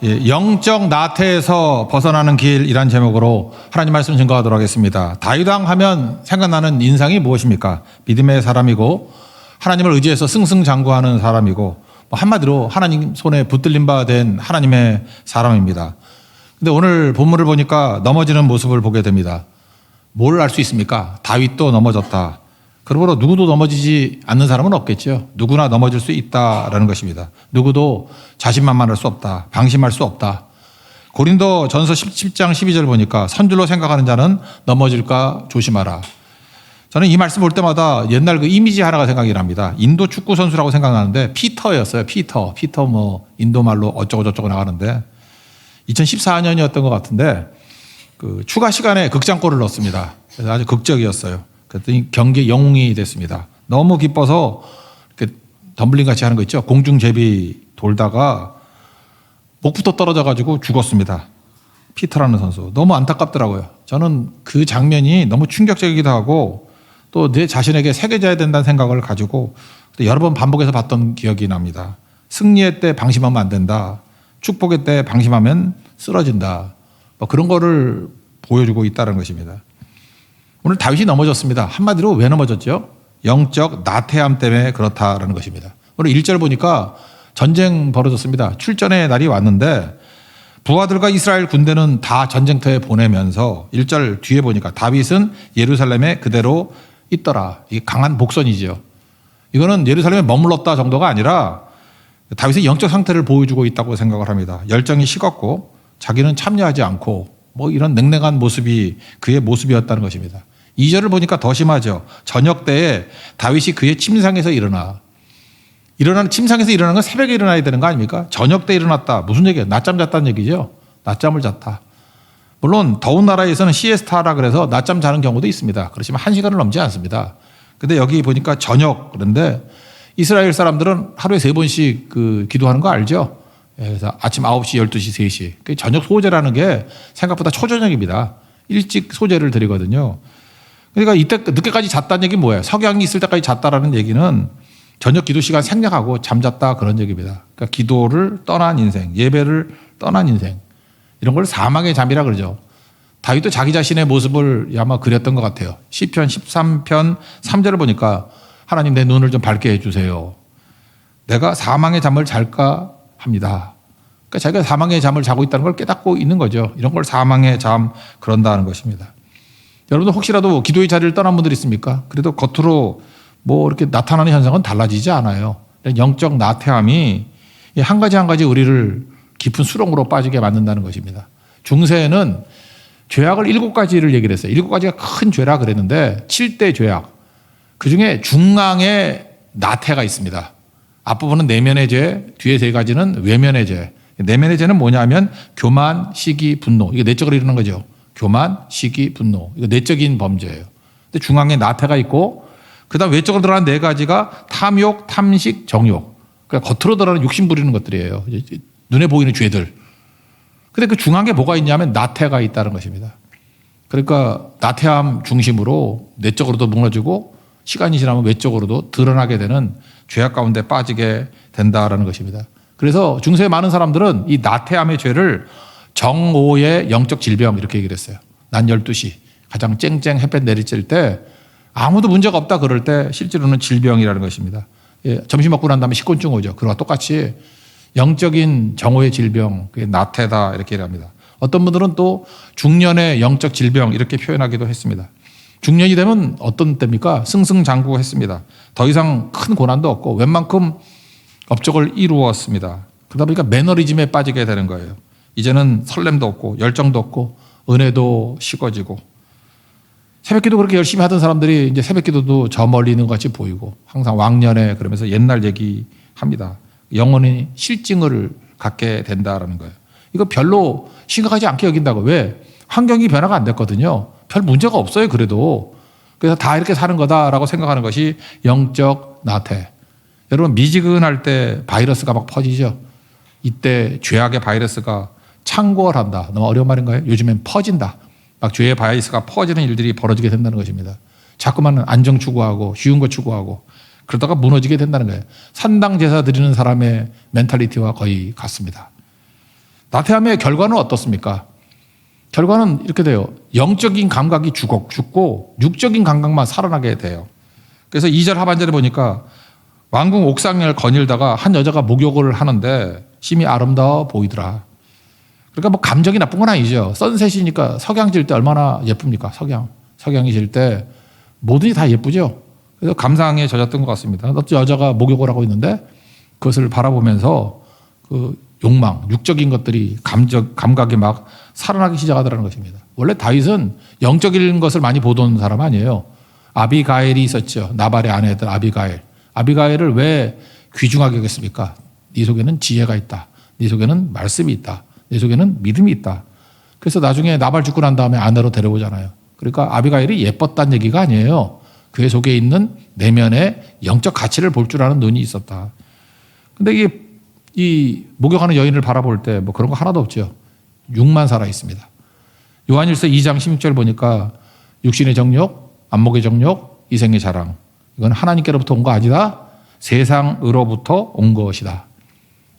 영적 나태에서 벗어나는 길이란 제목으로 하나님 말씀 증거하도록 하겠습니다. 다윗 왕 하면 생각나는 인상이 무엇입니까? 믿음의 사람이고 하나님을 의지해서 승승장구하는 사람이고 한마디로 하나님 손에 붙들린 바 된 하나님의 사람입니다. 근데 오늘 본문을 보니까 넘어지는 모습을 보게 됩니다. 뭘 알 수 있습니까? 다윗도 넘어졌다. 그러므로 누구도 넘어지지 않는 사람은 없겠죠. 누구나 넘어질 수 있다라는 것입니다. 누구도 자신만만할 수 없다. 방심할 수 없다. 고린도 전서 10장 12절 보니까 선줄로 생각하는 자는 넘어질까 조심하라. 저는 이 말씀 볼 때마다 옛날 그 이미지 하나가 생각이 납니다. 인도 축구 선수라고 생각나는데 피터였어요. 피터 뭐 인도 말로 어쩌고 저쩌고 나가는데 2014년이었던 것 같은데 그 추가 시간에 극장골을 넣었습니다. 그래서 아주 극적이었어요. 그랬더니 경기 영웅이 됐습니다. 너무 기뻐서 이렇게 덤블링 같이 하는 거 있죠. 공중제비 돌다가 목부터 떨어져 가지고 죽었습니다. 피터라는 선수. 너무 안타깝더라고요. 저는 그 장면이 너무 충격적이기도 하고 또 내 자신에게 새겨져야 된다는 생각을 가지고 여러 번 반복해서 봤던 기억이 납니다. 승리의 때 방심하면 안 된다. 축복의 때 방심하면 쓰러진다. 뭐 그런 거를 보여주고 있다는 것입니다. 오늘 다윗이 넘어졌습니다. 한마디로 왜 넘어졌죠? 영적 나태함 때문에 그렇다라는 것입니다. 오늘 1절 보니까 전쟁 벌어졌습니다. 출전의 날이 왔는데 부하들과 이스라엘 군대는 다 전쟁터에 보내면서 1절 뒤에 보니까 다윗은 예루살렘에 그대로 있더라. 이게 강한 복선이죠. 이거는 예루살렘에 머물렀다 정도가 아니라 다윗의 영적 상태를 보여주고 있다고 생각을 합니다. 열정이 식었고 자기는 참여하지 않고 뭐 이런 냉랭한 모습이 그의 모습이었다는 것입니다. 2절을 보니까 더 심하죠. 저녁 때에 다윗이 그의 침상에서 침상에서 일어나는 건 새벽에 일어나야 되는 거 아닙니까? 저녁 때 일어났다. 무슨 얘기예요? 낮잠 잤다는 얘기죠. 낮잠을 잤다. 물론 더운 나라에서는 시에스타라 그래서 낮잠 자는 경우도 있습니다. 그렇지만 1시간을 넘지 않습니다. 근데 여기 보니까 저녁 그런데 이스라엘 사람들은 하루에 3번씩 그 기도하는 거 알죠? 그래서 아침 9시, 12시, 3시. 저녁 소제라는 게 생각보다 초저녁입니다. 일찍 소제를 드리거든요. 그러니까 이때 늦게까지 잤다는 얘기는 뭐예요? 석양이 있을 때까지 잤다라는 얘기는 저녁 기도 시간 생략하고 잠잤다 그런 얘기입니다. 그러니까 기도를 떠난 인생, 예배를 떠난 인생. 이런 걸 사망의 잠이라 그러죠. 다윗도 자기 자신의 모습을 아마 그렸던 것 같아요. 시편 13편 3절을 보니까 하나님 내 눈을 좀 밝게 해주세요. 내가 사망의 잠을 잘까 합니다. 그러니까 자기가 사망의 잠을 자고 있다는 걸 깨닫고 있는 거죠. 이런 걸 사망의 잠 그런다는 것입니다. 여러분들 혹시라도 기도의 자리를 떠난 분들 있습니까? 그래도 겉으로 뭐 이렇게 나타나는 현상은 달라지지 않아요. 영적 나태함이 한 가지 한 가지 우리를 깊은 수렁으로 빠지게 만든다는 것입니다. 중세에는 죄악을 7가지를 얘기를 했어요. 7가지가 큰 죄라 그랬는데 7대 죄악. 그중에 중앙에 나태가 있습니다. 앞부분은 내면의 죄, 뒤에 3가지는 외면의 죄. 내면의 죄는 뭐냐면 교만, 시기, 분노. 이게 내적으로 이루는 거죠. 교만, 시기, 분노. 이거 내적인 범죄예요. 근데 중앙에 나태가 있고 그다음 외적으로 드러나는 4가지가 탐욕, 탐식, 정욕. 그러니까 겉으로 드러나는 욕심 부리는 것들이에요. 눈에 보이는 죄들. 근데 그 중앙에 뭐가 있냐면 나태가 있다는 것입니다. 그러니까 나태함 중심으로 내적으로도 무너지고 시간이 지나면 외적으로도 드러나게 되는 죄악 가운데 빠지게 된다라는 것입니다. 그래서 중세의 많은 사람들은 이 나태함의 죄를 정오의 영적 질병 이렇게 얘기를 했어요. 난 12시 가장 쨍쨍 햇볕 내리칠 때 아무도 문제가 없다 그럴 때 실제로는 질병이라는 것입니다. 점심 먹고 난 다음에 식곤증 오죠. 그거와 똑같이 영적인 정오의 질병, 그게 나태다 이렇게 얘기합니다. 어떤 분들은 또 중년의 영적 질병 이렇게 표현하기도 했습니다. 중년이 되면 어떤 때입니까? 승승장구했습니다. 더 이상 큰 고난도 없고 웬만큼 업적을 이루었습니다. 그러다 보니까 매너리즘에 빠지게 되는 거예요. 이제는 설렘도 없고 열정도 없고 은혜도 식어지고 새벽기도 그렇게 열심히 하던 사람들이 이제 새벽기도도 저 멀리 있는 것 같이 보이고 항상 왕년에 그러면서 옛날 얘기합니다. 영혼이 실증을 갖게 된다라는 거예요. 이거 별로 심각하지 않게 여긴다고. 왜? 환경이 변화가 안 됐거든요. 별 문제가 없어요. 그래도. 그래서 다 이렇게 사는 거다라고 생각하는 것이 영적 나태. 여러분 미지근할 때 바이러스가 막 퍼지죠. 이때 죄악의 바이러스가 창궐한다. 너무 어려운 말인가요? 요즘엔 퍼진다. 막 죄의 바이러스가 퍼지는 일들이 벌어지게 된다는 것입니다. 자꾸만 안정 추구하고 쉬운 거 추구하고 그러다가 무너지게 된다는 거예요. 산당 제사 드리는 사람의 멘탈리티와 거의 같습니다. 나태함의 결과는 어떻습니까? 결과는 이렇게 돼요. 영적인 감각이 죽고 육적인 감각만 살아나게 돼요. 그래서 2절 하반절에 보니까 왕궁 옥상을 거닐다가 한 여자가 목욕을 하는데 심히 아름다워 보이더라. 그러니까 뭐 감정이 나쁜 건 아니죠. 선셋이니까 석양 질 때 얼마나 예쁩니까? 석양이 질 때 뭐든지 다 예쁘죠. 그래서 감상에 젖었던 것 같습니다. 어떤 여자가 목욕을 하고 있는데 그것을 바라보면서 그 욕망, 육적인 것들이 감각이 막 살아나기 시작하더라는 것입니다. 원래 다윗은 영적인 것을 많이 보던 사람 아니에요. 아비가일이 있었죠. 나발의 아내였던 아비가일. 아비가일을 왜 귀중하게 여겼습니까? 네 속에는 지혜가 있다. 네 속에는 말씀이 있다. 네 속에는 믿음이 있다. 그래서 나중에 나발 죽고 난 다음에 아내로 데려오잖아요. 그러니까 아비가일이 예뻤다는 얘기가 아니에요. 그의 속에 있는 내면의 영적 가치를 볼 줄 아는 눈이 있었다. 근데 이 목욕하는 여인을 바라볼 때 뭐 그런 거 하나도 없죠. 육만 살아 있습니다. 요한일서 2장 16절 보니까 육신의 정욕, 안목의 정욕, 이생의 자랑. 이건 하나님께로부터 온 거 아니다. 세상으로부터 온 것이다.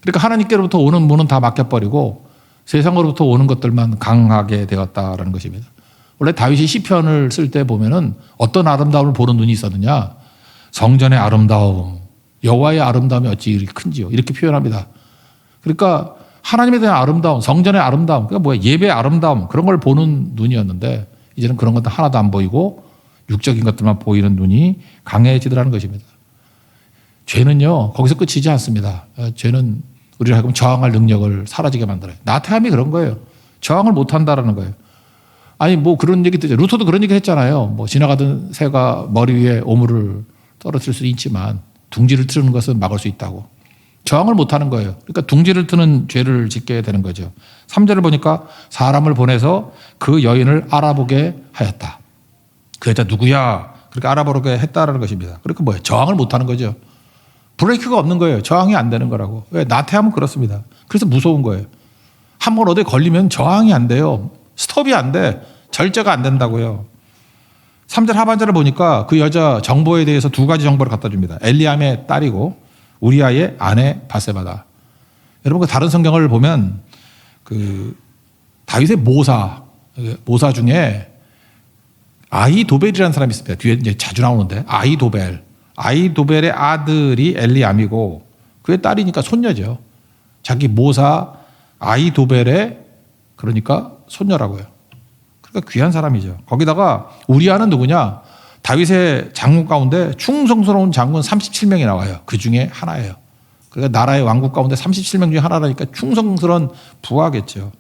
그러니까 하나님께로부터 오는 문은 다 막혀버리고 세상으로부터 오는 것들만 강하게 되었다라는 것입니다. 원래 다윗이 시편을 쓸 때 보면은 어떤 아름다움을 보는 눈이 있었느냐. 성전의 아름다움, 여호와의 아름다움이 어찌 이렇게 큰지요. 이렇게 표현합니다. 그러니까 하나님에 대한 아름다움, 성전의 아름다움, 그러니까 뭐야 예배의 아름다움 그런 걸 보는 눈이었는데 이제는 그런 것도 하나도 안 보이고 육적인 것들만 보이는 눈이 강해지더라는 것입니다. 죄는요 거기서 끝이지 않습니다. 죄는 우리를 하여금 저항할 능력을 사라지게 만들어요. 나태함이 그런 거예요. 저항을 못한다라는 거예요. 아니 뭐 그런 얘기 듣죠. 루터도 그런 얘기 했잖아요. 뭐 지나가던 새가 머리 위에 오물을 떨어뜨릴 수 있지만 둥지를 트는 것은 막을 수 있다고. 저항을 못하는 거예요. 그러니까 둥지를 트는 죄를 짓게 되는 거죠. 3절을 보니까 사람을 보내서 그 여인을 알아보게 하였다. 그 여자 누구야? 그렇게 알아보게 했다라는 것입니다. 그러니까 뭐예요? 저항을 못하는 거죠. 브레이크가 없는 거예요. 저항이 안 되는 거라고. 왜? 나태함은 그렇습니다. 그래서 무서운 거예요. 한번 어디에 걸리면 저항이 안 돼요. 스톱이 안 돼. 절제가 안 된다고요. 3절 하반절을 보니까 그 여자 정보에 대해서 두 가지 정보를 갖다 줍니다. 엘리암의 딸이고 우리아의 아내 바세바다. 여러분 그 다른 성경을 보면 그 다윗의 모사 중에 아히도벨이라는 사람이 있습니다. 뒤에 이제 자주 나오는데 아히도벨의 아들이 엘리암이고 그의 딸이니까 손녀죠. 자기 모사 아히도벨의 그러니까 손녀라고요. 그러니까 귀한 사람이죠. 거기다가 우리아는 누구냐? 다윗의 장군 가운데 충성스러운 장군 37명이 나와요. 그 중에 하나예요. 그러니까 나라의 왕국 가운데 37명 중에 하나라니까 충성스러운 부하겠죠.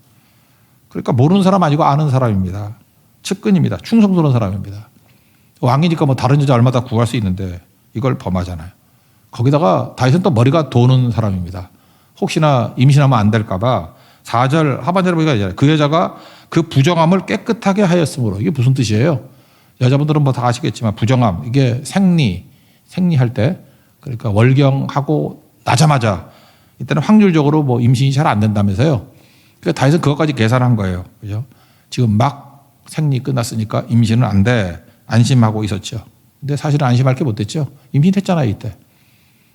그러니까 모르는 사람 아니고 아는 사람입니다. 측근입니다. 충성스러운 사람입니다. 왕이니까 뭐 다른 여자 얼마나 구할 수 있는데 이걸 범하잖아요. 거기다가 다윗은 또 머리가 도는 사람입니다. 혹시나 임신하면 안 될까 봐 4절 하반절에 보니까 그 여자가 그 부정함을 깨끗하게 하였으므로. 이게 무슨 뜻이에요? 여자분들은 뭐 다 아시겠지만 부정함 이게 생리할 때 그러니까 월경하고 나자마자 이때는 확률적으로 뭐 임신이 잘 안 된다면서요. 그러니까 다윗은 그것까지 계산한 거예요. 그죠? 지금 막 생리 끝났으니까 임신은 안 돼. 안심하고 있었죠. 근데 사실은 안심할 게 못 됐죠. 임신했잖아요, 이때.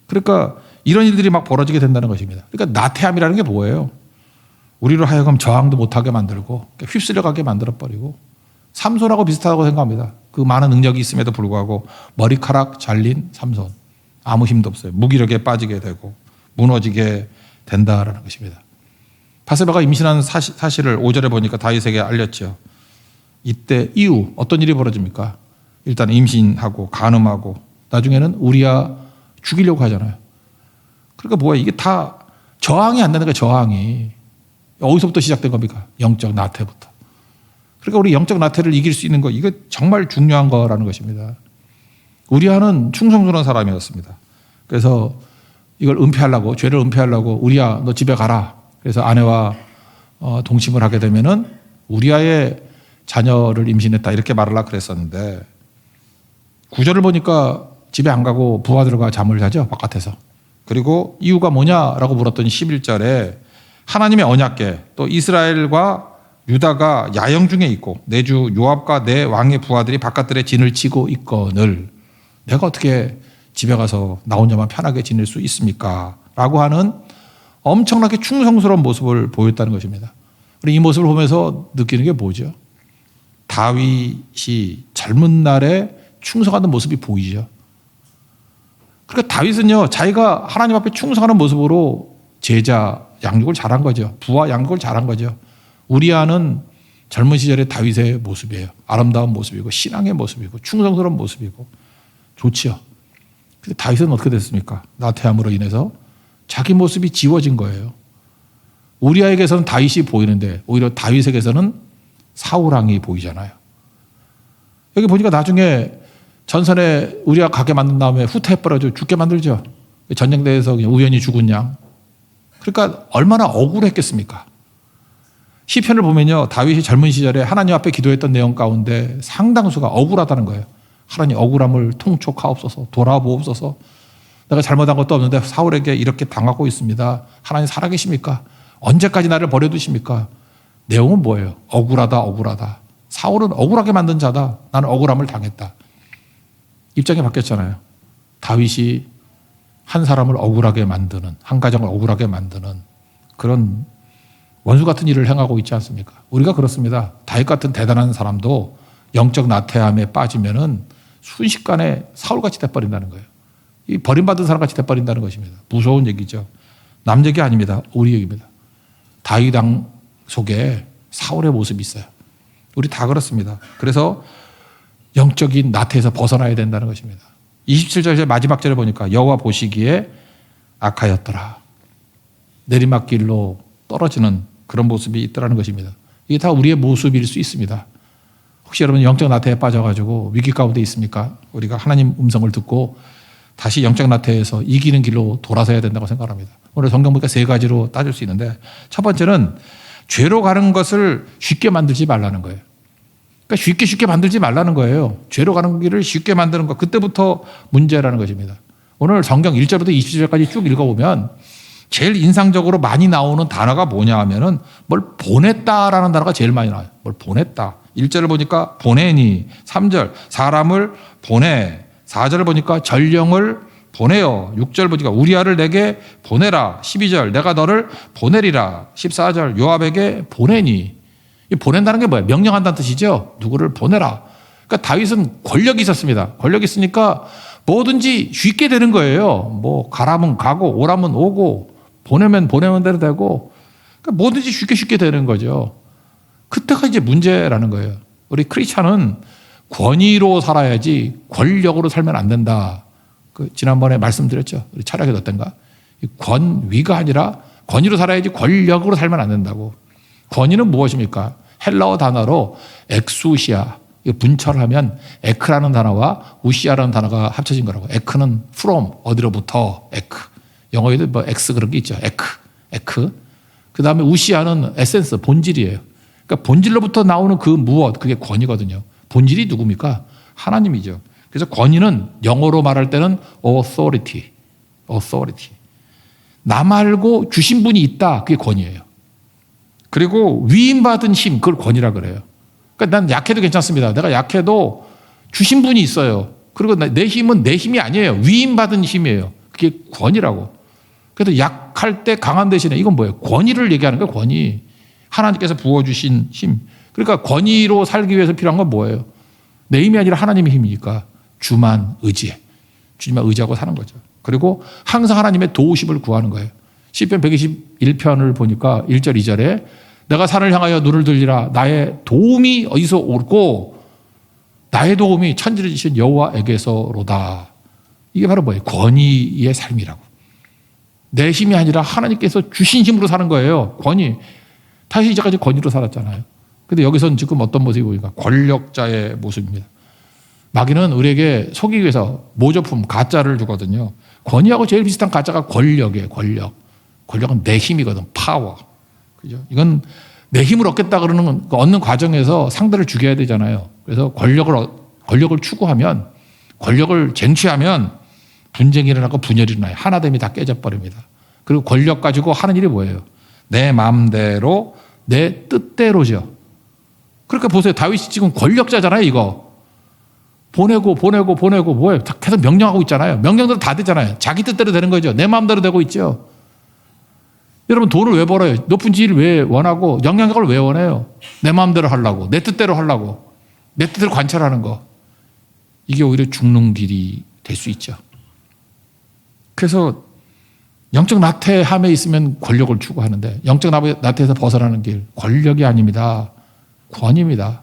그러니까 이런 일들이 막 벌어지게 된다는 것입니다. 그러니까 나태함이라는 게 뭐예요? 우리로 하여금 저항도 못하게 만들고 휩쓸려가게 만들어버리고 삼손하고 비슷하다고 생각합니다. 그 많은 능력이 있음에도 불구하고 머리카락 잘린 삼손. 아무 힘도 없어요. 무기력에 빠지게 되고 무너지게 된다라는 것입니다. 바세바가 임신한 사실을 5절에 보니까 다윗에게 알렸죠. 이때 이후 어떤 일이 벌어집니까? 일단 임신하고 간음하고 나중에는 우리아 죽이려고 하잖아요. 그러니까 뭐야 이게 다 저항이 안 되는 거예요. 저항이. 어디서부터 시작된 겁니까? 영적 나태부터. 그러니까 우리 영적 나태를 이길 수 있는 거 이거 정말 중요한 거라는 것입니다. 우리아는 충성스러운 사람이었습니다. 그래서 이걸 은폐하려고 죄를 은폐하려고 우리아 너 집에 가라. 그래서 아내와 동침을 하게 되면은 우리아의 자녀를 임신했다 이렇게 말을 하려고 그랬었는데 9절을 보니까 집에 안 가고 부하들과 잠을 자죠. 바깥에서. 그리고 이유가 뭐냐라고 물었더니 11절에 하나님의 언약궤 또 이스라엘과 유다가 야영 중에 있고 내 주 요압과 내 왕의 부하들이 바깥들에 진을 치고 있거늘 내가 어떻게 집에 가서 나 혼자만 편하게 지낼 수 있습니까? 라고 하는 엄청나게 충성스러운 모습을 보였다는 것입니다. 우리 이 모습을 보면서 느끼는 게 뭐죠? 다윗이 젊은 날에 충성하는 모습이 보이죠. 그러니까 다윗은요, 자기가 하나님 앞에 충성하는 모습으로 제자 양육을 잘한 거죠. 부하 양육을 잘한 거죠. 우리아는 젊은 시절의 다윗의 모습이에요. 아름다운 모습이고 신앙의 모습이고 충성스러운 모습이고 좋지요. 근데 다윗은 어떻게 됐습니까? 나태함으로 인해서 자기 모습이 지워진 거예요. 우리아에게서는 다윗이 보이는데 오히려 다윗에게서는 사울왕이 보이잖아요. 여기 보니까 나중에 전선에 우리아 가게 만든 다음에 후퇴해버려서 죽게 만들죠. 전쟁터에서 그냥 우연히 죽은 양. 그러니까 얼마나 억울했겠습니까? 시편을 보면요, 다윗이 젊은 시절에 하나님 앞에 기도했던 내용 가운데 상당수가 억울하다는 거예요. 하나님 억울함을 통촉하옵소서, 돌아보옵소서. 내가 잘못한 것도 없는데 사울에게 이렇게 당하고 있습니다. 하나님 살아계십니까? 언제까지 나를 버려두십니까? 내용은 뭐예요? 억울하다, 억울하다. 사울은 억울하게 만든 자다. 나는 억울함을 당했다. 입장이 바뀌었잖아요. 다윗이 한 사람을 억울하게 만드는, 한 가정을 억울하게 만드는 그런 원수 같은 일을 행하고 있지 않습니까? 우리가 그렇습니다. 다윗 같은 대단한 사람도 영적 나태함에 빠지면은 순식간에 사울같이 돼버린다는 거예요. 이 버림받은 사람같이 돼버린다는 것입니다. 무서운 얘기죠. 남 얘기 아닙니다. 우리 얘기입니다. 다윗 왕 속에 사울의 모습이 있어요. 우리 다 그렇습니다. 그래서 영적인 나태에서 벗어나야 된다는 것입니다. 27절 마지막 절에 보니까 여호와 보시기에 악하였더라. 내리막길로 떨어지는 그런 모습이 있더라는 것입니다. 이게 다 우리의 모습일 수 있습니다. 혹시 여러분 영적 나태에 빠져가지고 위기 가운데 있습니까? 우리가 하나님 음성을 듣고 다시 영적 나태에서 이기는 길로 돌아서야 된다고 생각합니다. 오늘 성경 보니까 세 가지로 따질 수 있는데 첫 번째는 죄로 가는 것을 쉽게 만들지 말라는 거예요. 그러니까 쉽게 만들지 말라는 거예요. 죄로 가는 길을 쉽게 만드는 것, 그때부터 문제라는 것입니다. 오늘 성경 1절부터 20절까지 쭉 읽어보면 제일 인상적으로 많이 나오는 단어가 뭐냐 하면은 뭘 보냈다라는 단어가 제일 많이 나와요. 뭘 보냈다. 1절을 보니까 보내니, 3절 사람을 보내, 4절을 보니까 전령을 보내요. 6절 보니까 우리아를 내게 보내라. 12절 내가 너를 보내리라. 14절 요압에게 보내니. 이 보낸다는 게 뭐예요? 명령한다는 뜻이죠. 누구를 보내라. 그러니까 다윗은 권력이 있었습니다. 권력이 있으니까 뭐든지 쉽게 되는 거예요. 뭐 가라면 가고 오라면 오고 보내면 대로 되고 그러니까 뭐든지 쉽게 되는 거죠. 그때가 이제 문제라는 거예요. 우리 크리스찬은 권위로 살아야지 권력으로 살면 안 된다. 지난번에 말씀드렸죠. 우리 철학이 어떤가? 권위가 아니라 권위로 살아야지 권력으로 살면 안 된다고. 권위는 무엇입니까? 헬라어 단어로 엑수시아. 이거 분철을 하면 에크라는 단어와 우시아라는 단어가 합쳐진 거라고. 에크는 from, 어디로부터, 에크. 영어에도 뭐 엑스 그런 게 있죠. 에크. 그 다음에 우시아는 에센스, 본질이에요. 그러니까 본질로부터 나오는 그 무엇, 그게 권위거든요. 본질이 누굽니까? 하나님이죠. 그래서 권위는 영어로 말할 때는 authority. 나 말고 주신 분이 있다. 그게 권위예요. 그리고 위임받은 힘, 그걸 권위라 그래요. 그러니까 난 약해도 괜찮습니다. 내가 약해도 주신 분이 있어요. 그리고 내 힘은 내 힘이 아니에요. 위임받은 힘이에요. 그게 권위라고. 그래서 약할 때 강한 대신에 이건 뭐예요? 권위를 얘기하는 거예요. 권위. 하나님께서 부어주신 힘. 그러니까 권위로 살기 위해서 필요한 건 뭐예요? 내 힘이 아니라 하나님의 힘이니까 주만 의지해. 주님만 의지하고 사는 거죠. 그리고 항상 하나님의 도우심을 구하는 거예요. 시편 121편을 보니까 1절 2절에 내가 산을 향하여 눈을 들리라. 나의 도움이 어디서 올고 나의 도움이 천지를 지신 여호와에게서로다. 이게 바로 뭐예요? 권위의 삶이라고. 내 힘이 아니라 하나님께서 주신 힘으로 사는 거예요. 권위. 다시 이제까지 권위로 살았잖아요. 근데 여기서는 지금 어떤 모습이 보니까 권력자의 모습입니다. 마귀는 우리에게 속이기 위해서 모조품, 가짜를 주거든요. 권위하고 제일 비슷한 가짜가 권력이에요. 권력은 내 힘이거든. 파워. 그죠? 이건 내 힘을 얻겠다 그러는 얻는 과정에서 상대를 죽여야 되잖아요. 그래서 권력을 추구하면, 권력을 쟁취하면 분쟁이 일어나고 분열이 일어나요. 하나됨이 다 깨져버립니다. 그리고 권력 가지고 하는 일이 뭐예요? 내 마음대로, 내 뜻대로죠. 그러니까 보세요. 다윗이 지금 권력자잖아요, 이거. 보내고 뭐예요? 계속 명령하고 있잖아요. 명령대로 다 되잖아요. 자기 뜻대로 되는 거죠. 내 마음대로 되고 있죠. 여러분 돈을 왜 벌어요? 높은 지위를 왜 원하고 영향력을 왜 원해요? 내 마음대로 하려고, 내 뜻대로 하려고, 내 뜻을 관찰하는 거. 이게 오히려 죽는 길이 될 수 있죠. 그래서 영적 나태함에 있으면 권력을 추구하는데 영적 나태에서 벗어나는 길, 권력이 아닙니다. 권위입니다.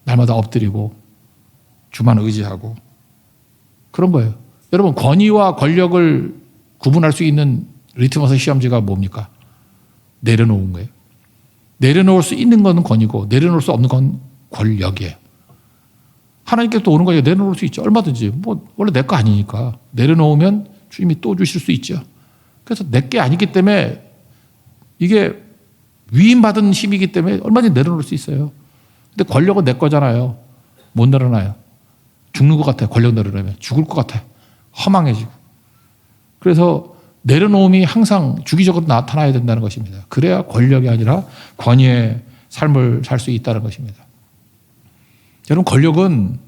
날마다 엎드리고 주만 의지하고 그런 거예요. 여러분 권위와 권력을 구분할 수 있는 리트머스 시험지가 뭡니까? 내려놓은 거예요. 내려놓을 수 있는 건 권위고 내려놓을 수 없는 건 권력이에요. 하나님께서 또 오는 거예요. 내려놓을 수 있죠. 얼마든지. 뭐 원래 내 거 아니니까. 내려놓으면 주님이 또 주실 수 있죠. 그래서 내 게 아니기 때문에 이게 위임받은 힘이기 때문에 얼마든지 내려놓을 수 있어요. 근데 권력은 내 거잖아요. 못 내려놔요. 죽는 것 같아요. 권력 내려놓으면. 죽을 것 같아요. 허망해지고. 그래서 내려놓음이 항상 주기적으로 나타나야 된다는 것입니다. 그래야 권력이 아니라 권위의 삶을 살 수 있다는 것입니다. 여러분 권력은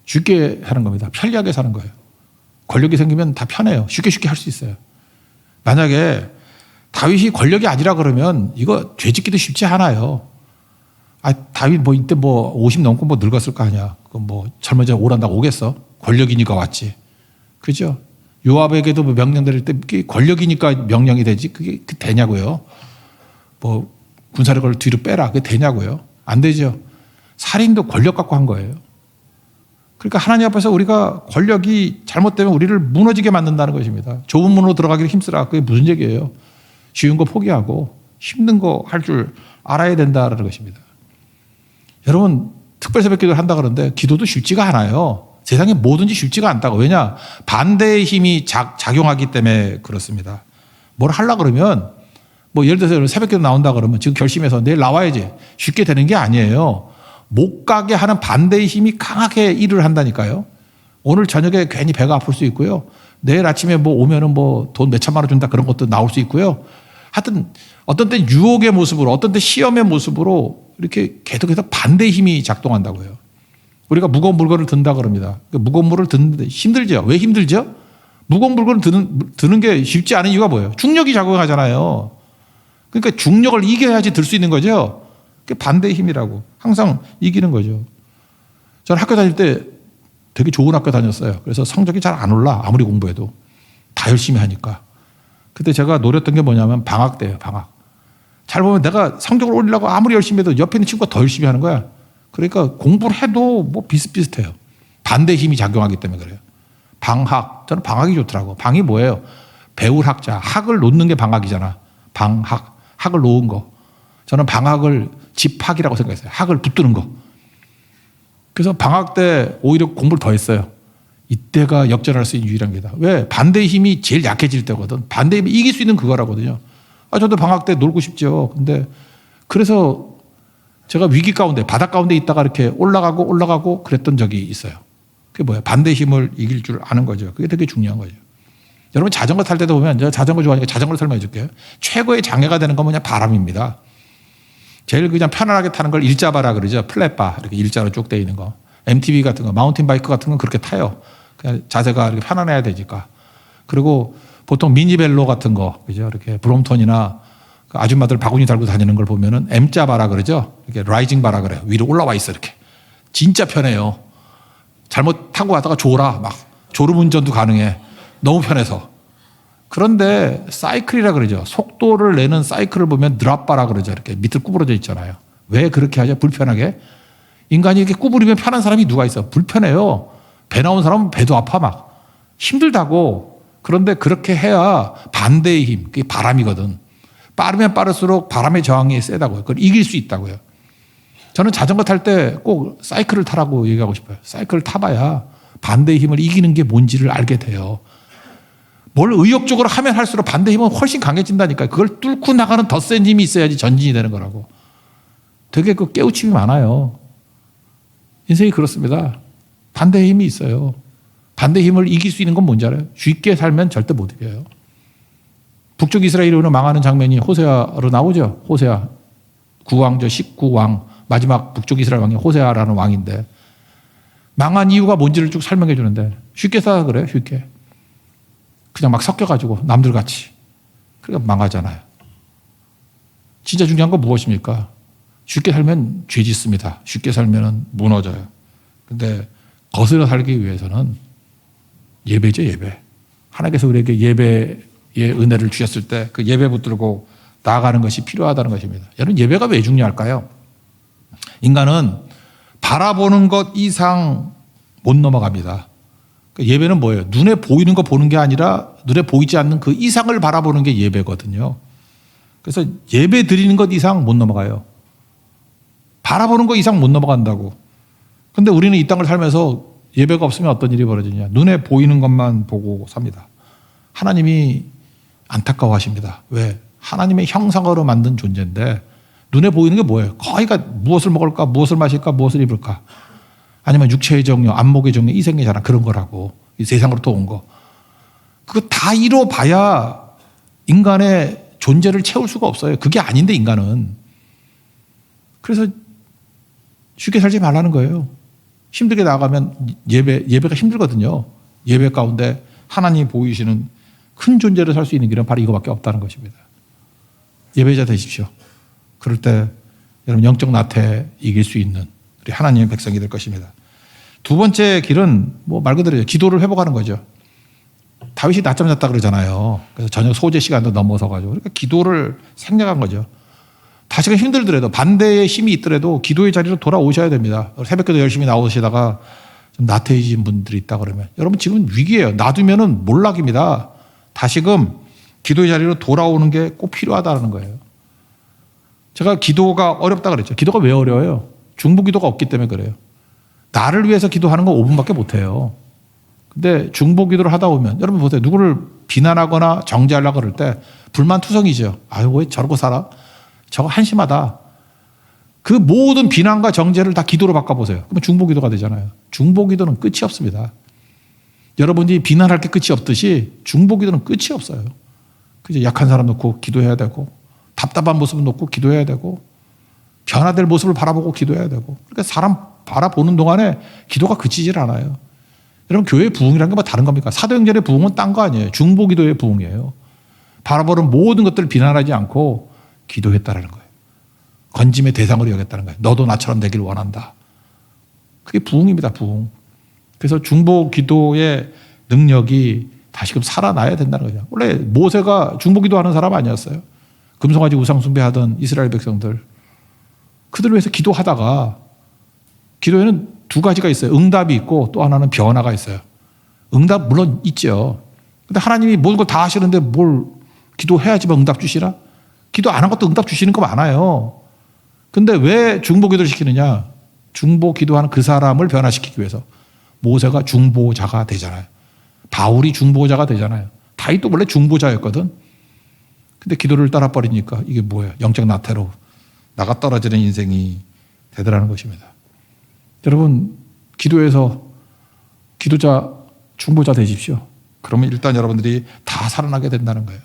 쉽게 하는 겁니다. 편리하게 사는 거예요. 권력이 생기면 다 편해요. 쉽게 할 수 있어요. 만약에 다윗이 권력이 아니라 그러면 이거 죄짓기도 쉽지 않아요. 다윗 뭐 이때 뭐 50 넘고 뭐 늙었을 거 아니야. 그 뭐 젊어져 오란다고 오겠어? 권력이니까 왔지. 그죠? 요압에게도 뭐 명령 내릴 때 권력이니까 명령이 되지. 그게 되냐고요. 뭐 군사력을 뒤로 빼라. 그게 되냐고요. 안 되죠. 살인도 권력 갖고 한 거예요. 그러니까 하나님 앞에서 우리가 권력이 잘못되면 우리를 무너지게 만든다는 것입니다. 좁은 문으로 들어가기를 힘쓰라. 그게 무슨 얘기예요? 쉬운 거 포기하고 힘든 거 할 줄 알아야 된다는 것입니다. 여러분 특별 새벽 기도를 한다 그러는데 기도도 쉽지가 않아요. 세상에 뭐든지 쉽지가 않다고. 왜냐? 반대의 힘이 작용하기 때문에 그렇습니다. 뭘 하려고 그러면 뭐 예를 들어서 새벽 기도 나온다 그러면 지금 결심해서 내일 나와야지. 쉽게 되는 게 아니에요. 못 가게 하는 반대의 힘이 강하게 일을 한다니까요. 오늘 저녁에 괜히 배가 아플 수 있고요. 내일 아침에 뭐 오면은 뭐 돈 몇 천만 원 준다 그런 것도 나올 수 있고요. 하여튼 어떤 때 유혹의 모습으로 어떤 때 시험의 모습으로 이렇게 계속해서 반대의 힘이 작동한다고요. 우리가 무거운 물건을 든다 그럽니다. 무거운 물을 드는데 힘들죠. 왜 힘들죠? 무거운 물건을 드는 게 쉽지 않은 이유가 뭐예요? 중력이 작용하잖아요. 그러니까 중력을 이겨야지 들 수 있는 거죠. 그게 반대의 힘이라고. 항상 이기는 거죠. 저는 학교 다닐 때 되게 좋은 학교 다녔어요. 그래서 성적이 잘 안 올라. 아무리 공부해도. 다 열심히 하니까. 그때 제가 노렸던 게 뭐냐면 방학 때예요. 방학. 잘 보면 내가 성적을 올리려고 아무리 열심히 해도 옆에 있는 친구가 더 열심히 하는 거야. 그러니까 공부를 해도 뭐 비슷비슷해요. 반대의 힘이 작용하기 때문에 그래요. 방학. 저는 방학이 좋더라고. 방이 뭐예요? 배울 학자. 학을 놓는 게 방학이잖아. 방학. 학을 놓은 거. 저는 방학을 집학이라고 생각했어요. 학을 붙드는 거. 그래서 방학 때 오히려 공부를 더 했어요. 이때가 역전할 수 있는 유일한 게다. 왜? 반대의 힘이 제일 약해질 때거든. 반대의 힘이 이길 수 있는 그거라거든요. 저도 방학 때 놀고 싶죠. 근데 그래서 제가 위기 가운데, 바닥 가운데 있다가 이렇게 올라가고 그랬던 적이 있어요. 그게 뭐야? 반대의 힘을 이길 줄 아는 거죠. 그게 되게 중요한 거죠. 여러분 자전거 탈 때도 보면 제가 자전거 좋아하니까 자전거를 설명해 줄게요. 최고의 장애가 되는 건 뭐냐? 바람입니다. 제일 그냥 편안하게 타는 걸 일자바라 그러죠. 플랫바. 이렇게 일자로 쭉 돼 있는 거. MTB 같은 거, 마운틴 바이크 같은 건 그렇게 타요. 그냥 자세가 이렇게 편안해야 되니까. 그리고 보통 미니벨로 같은 거, 그죠? 이렇게 브롬톤이나 아줌마들 바구니 달고 다니는 걸 보면은 M자 바라 그러죠? 이렇게 라이징 바라 그래요. 위로 올라와 있어, 이렇게. 진짜 편해요. 잘못 타고 가다가 졸아. 막 졸음 운전도 가능해. 너무 편해서. 그런데 사이클이라 그러죠. 속도를 내는 사이클을 보면 드랍바라 그러죠. 이렇게 밑을 구부러져 있잖아요. 왜 그렇게 하죠? 불편하게. 인간이 이렇게 구부리면 편한 사람이 누가 있어? 불편해요. 배 나온 사람은 배도 아파 막. 힘들다고. 그런데 그렇게 해야 반대의 힘, 그게 바람이거든. 빠르면 빠를수록 바람의 저항이 세다고요. 그걸 이길 수 있다고요. 저는 자전거 탈 때 꼭 사이클을 타라고 얘기하고 싶어요. 사이클을 타봐야 반대의 힘을 이기는 게 뭔지를 알게 돼요. 뭘 의욕적으로 하면 할수록 반대 힘은 훨씬 강해진다니까요. 그걸 뚫고 나가는 더 센 힘이 있어야지 전진이 되는 거라고. 되게 그 깨우침이 많아요. 인생이 그렇습니다. 반대의 힘이 있어요. 반대의 힘을 이길 수 있는 건 뭔지 알아요? 쉽게 살면 절대 못 이겨요. 북쪽 이스라엘이 오늘 망하는 장면이 호세아로 나오죠. 호세아. 구왕조 19왕. 마지막 북쪽 이스라엘 왕이 호세아라는 왕인데 망한 이유가 뭔지를 쭉 설명해 주는데 쉽게 살아 그래요. 쉽게. 그냥 막 섞여가지고 남들 같이. 그러니까 망하잖아요. 진짜 중요한 건 무엇입니까? 쉽게 살면 죄 짓습니다. 쉽게 살면 무너져요. 근데 거슬러 살기 위해서는 예배죠, 예배. 하나님께서 우리에게 예배의 은혜를 주셨을 때 그 예배 붙들고 나아가는 것이 필요하다는 것입니다. 여러분, 예배가 왜 중요할까요? 인간은 바라보는 것 이상 못 넘어갑니다. 예배는 뭐예요? 눈에 보이는 거 보는 게 아니라 눈에 보이지 않는 그 이상을 바라보는 게 예배거든요. 그래서 예배 드리는 것 이상 못 넘어가요. 바라보는 것 이상 못 넘어간다고. 근데 우리는 이 땅을 살면서 예배가 없으면 어떤 일이 벌어지냐. 눈에 보이는 것만 보고 삽니다. 하나님이 안타까워하십니다. 왜? 하나님의 형상으로 만든 존재인데 눈에 보이는 게 뭐예요? 거의가 무엇을 먹을까, 무엇을 마실까, 무엇을 입을까. 아니면 육체의 정욕, 안목의 정욕, 이생의 자랑 그런 거라고. 이 세상으로부터 온 거. 그거 다 이뤄봐야 인간의 존재를 채울 수가 없어요. 그게 아닌데 인간은. 그래서 쉽게 살지 말라는 거예요. 힘들게 나가면 예배가 힘들거든요. 예배 가운데 하나님이 보이시는 큰 존재를 살 수 있는 길은 바로 이거밖에 없다는 것입니다. 예배자 되십시오. 그럴 때 여러분 영적 나태 이길 수 있는 우리 하나님의 백성이 될 것입니다. 두 번째 길은 뭐 말 그대로 기도를 회복하는 거죠. 다윗이 낮잠 잤다 그러잖아요. 그래서 저녁 소재 시간도 넘어서 가지고 그러니까 기도를 생략한 거죠. 다시금 힘들더라도 반대의 힘이 있더라도 기도의 자리로 돌아오셔야 됩니다. 새벽에도 열심히 나오시다가 좀 나태해진 분들이 있다 그러면 여러분 지금 위기예요. 놔두면은 몰락입니다. 다시금 기도의 자리로 돌아오는 게 꼭 필요하다는 거예요. 제가 기도가 어렵다 그랬죠. 기도가 왜 어려워요? 중보기도가 없기 때문에 그래요. 나를 위해서 기도하는 건 5분밖에 못해요. 근데 중보기도를 하다 보면 여러분 보세요. 누구를 비난하거나 정죄하려고 그럴 때 불만투성이죠. 아유 왜 저러고 살아? 저거 한심하다. 그 모든 비난과 정죄를 다 기도로 바꿔보세요. 그러면 중보기도가 되잖아요. 중보기도는 끝이 없습니다. 여러분이 비난할 게 끝이 없듯이 중보기도는 끝이 없어요. 그죠? 약한 사람 놓고 기도해야 되고 답답한 모습을 놓고 기도해야 되고 변화될 모습을 바라보고 기도해야 되고 그러니까 사람 바라보는 동안에 기도가 그치질 않아요. 여러분 교회의 부흥이라는 게 뭐 다른 겁니까? 사도행전의 부흥은 딴 거 아니에요. 중보기도의 부흥이에요. 바라보는 모든 것들을 비난하지 않고 기도했다라는 거예요. 건짐의 대상으로 여겼다는 거예요. 너도 나처럼 되길 원한다. 그게 부흥입니다. 부흥. 그래서 중보기도의 능력이 다시금 살아나야 된다는 거죠. 원래 모세가 중보기도하는 사람 아니었어요. 금송아지 우상 숭배하던 이스라엘 백성들. 그들을 위해서 기도하다가 기도에는 두 가지가 있어요. 응답이 있고 또 하나는 변화가 있어요. 응답 물론 있죠. 근데 하나님이 모든 걸 다 하시는데 뭘 기도해야지만 응답 주시나? 기도 안 한 것도 응답 주시는 거 많아요. 근데 왜 중보기도를 시키느냐? 중보기도하는 그 사람을 변화시키기 위해서. 모세가 중보자가 되잖아요. 바울이 중보자가 되잖아요. 다윗도 원래 중보자였거든. 근데 기도를 따라버리니까 이게 뭐예요? 영적 나태로 나가 떨어지는 인생이 되더라는 것입니다. 여러분 기도에서 기도자 중보자 되십시오. 그러면 일단 여러분들이 다 살아나게 된다는 거예요.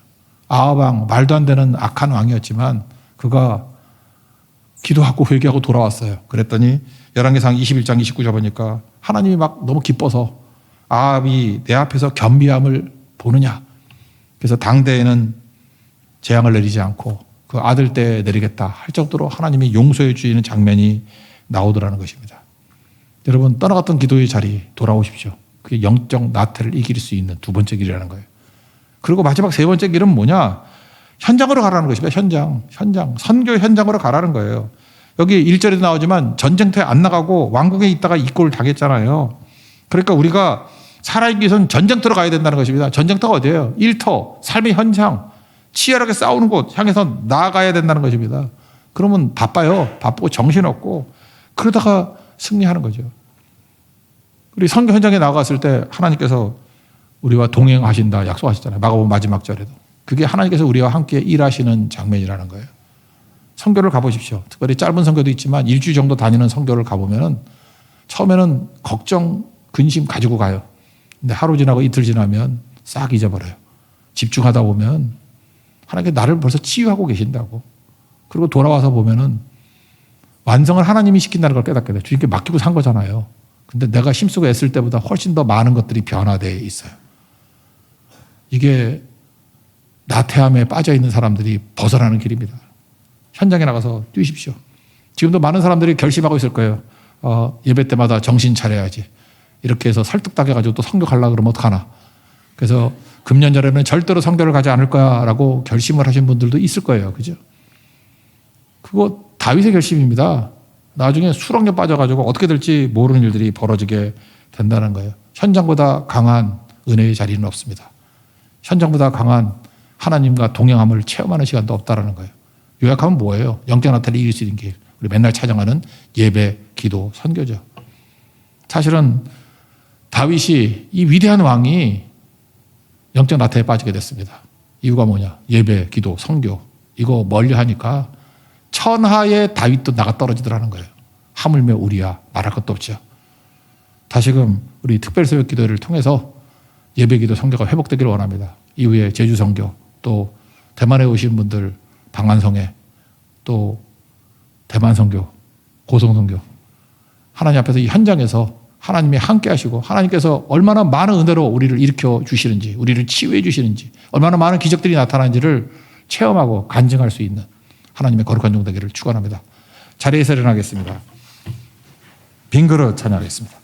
아합왕 말도 안 되는 악한 왕이었지만 그가 기도하고 회개하고 돌아왔어요. 그랬더니 열왕기상 21장 29절 보니까 하나님이 막 너무 기뻐서 아합이 내 앞에서 겸비함을 보느냐. 그래서 당대에는 재앙을 내리지 않고 그 아들 때 내리겠다 할 정도로 하나님이 용서해 주시는 장면이 나오더라는 것입니다. 여러분 떠나갔던 기도의 자리 돌아오십시오. 그게 영적 나태를 이길 수 있는 두 번째 길이라는 거예요. 그리고 마지막 세 번째 길은 뭐냐? 현장으로 가라는 것입니다. 현장. 선교 현장으로 가라는 거예요. 여기 1절에도 나오지만 전쟁터에 안 나가고 왕궁에 있다가 이 꼴을 당했잖아요. 그러니까 우리가 살아있기 위해서는 전쟁터로 가야 된다는 것입니다. 전쟁터가 어디예요? 일터, 삶의 현장, 치열하게 싸우는 곳 향해서 나아가야 된다는 것입니다. 그러면 바빠요. 바쁘고 정신없고 그러다가 승리하는 거죠. 우리 선교 현장에 나갔을 때 하나님께서 우리와 동행하신다 약속하셨잖아요. 마가복음 마지막 절에도. 그게 하나님께서 우리와 함께 일하시는 장면이라는 거예요. 선교를 가보십시오. 특별히 짧은 선교도 있지만 일주일 정도 다니는 선교를 가보면은 처음에는 걱정, 근심 가지고 가요. 근데 하루 지나고 이틀 지나면 싹 잊어버려요. 집중하다 보면 하나님께서 나를 벌써 치유하고 계신다고. 그리고 돌아와서 보면은 완성을 하나님이 시킨다는 걸 깨닫게 돼요. 주님께 맡기고 산 거잖아요. 근데 내가 힘쓰고 애쓸 때보다 훨씬 더 많은 것들이 변화되어 있어요. 이게 나태함에 빠져 있는 사람들이 벗어나는 길입니다. 현장에 나가서 뛰십시오. 지금도 많은 사람들이 결심하고 있을 거예요. 예배 때마다 정신 차려야지. 이렇게 해서 설득당해가지고 또 성교 가려고 그러면 어떡하나. 그래서 금년절에는 절대로 성교를 가지 않을 거야 라고 결심을 하신 분들도 있을 거예요. 그죠? 그거 다윗의 결심입니다. 나중에 수억 년 빠져가지고 어떻게 될지 모르는 일들이 벌어지게 된다는 거예요. 현장보다 강한 은혜의 자리는 없습니다. 현장보다 강한 하나님과 동행함을 체험하는 시간도 없다라는 거예요. 요약하면 뭐예요? 영적 나타를 이길 수 있는 길. 우리 맨날 찬양하는 예배, 기도, 선교죠. 사실은 다윗이 이 위대한 왕이 영적 나태에 빠지게 됐습니다. 이유가 뭐냐? 예배, 기도, 선교. 이거 멀리 하니까 천하의 다윗도 나가 떨어지더라는 거예요. 하물며 우리야 말할 것도 없죠. 다시금 우리 특별새벽 기도를 통해서 예배, 기도, 선교가 회복되기를 원합니다. 이후에 제주 선교, 또 대만에 오신 분들 방한성회, 또 대만 선교, 고성 선교. 하나님 앞에서 이 현장에서 하나님이 함께 하시고 하나님께서 얼마나 많은 은혜로 우리를 일으켜 주시는지, 우리를 치유해 주시는지, 얼마나 많은 기적들이 나타나는지를 체험하고 간증할 수 있는 하나님의 거룩한 종 되기를 축원합니다. 자리에서 일어나겠습니다. 빈 그릇 찬양하겠습니다.